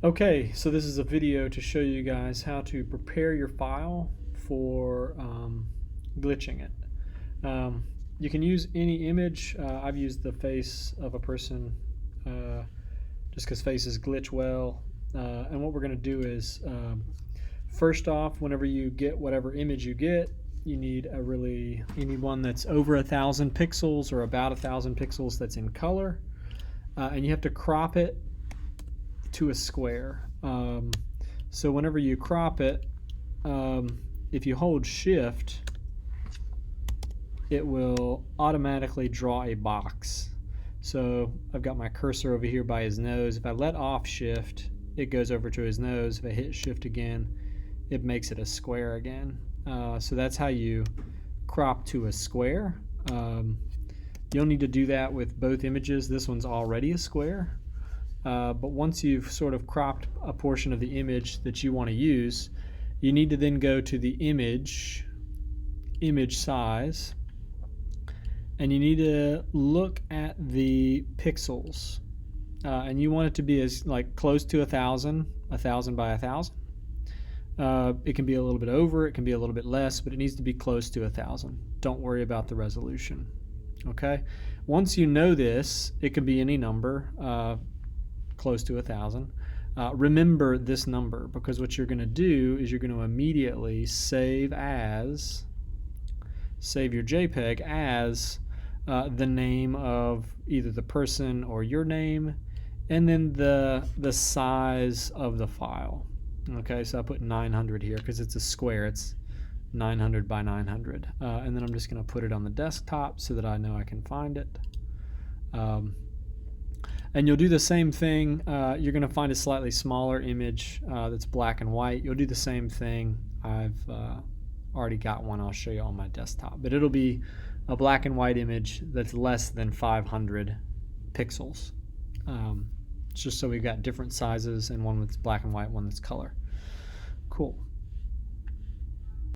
Okay, so this is a video to show you guys how to prepare your file for glitching it. You can use any image. I've used the face of a person just because faces glitch well. And what we're going to do is, first off, whenever you get whatever image you get, you need one that's over 1,000 pixels or about 1,000 pixels that's in color, and you have to crop it to a square. So whenever you crop it, if you hold shift, it will automatically draw a box. So I've got my cursor over here by his nose. If I let off shift, it goes over to his nose. If I hit shift again, it makes it a square again. So that's how you crop to a square. You'll need to do that with both images. This one's already a square. But once you've sort of cropped a portion of the image that you want to use, you need to then go to the image size, and you need to look at the pixels, and you want it to be as close to 1,000 by 1,000. It can be a little bit over, it can be a little bit less, but it needs to be close to 1,000. Don't worry about the resolution. Okay, once you know this, it can be any number close to 1,000. Remember this number, because what you're going to do is you're going to immediately save your JPEG as the name of either the person or your name, and then the size of the file. Okay, so I put 900 here because it's a square. It's 900 by 900, and then I'm just going to put it on the desktop so that I know I can find it. And you'll do the same thing. You're going to find a slightly smaller image that's black and white. You'll do the same thing. I've already got one I'll show you on my desktop, but it'll be a black and white image that's less than 500 pixels. Just so we've got different sizes, and one that's black and white, one that's color. Cool.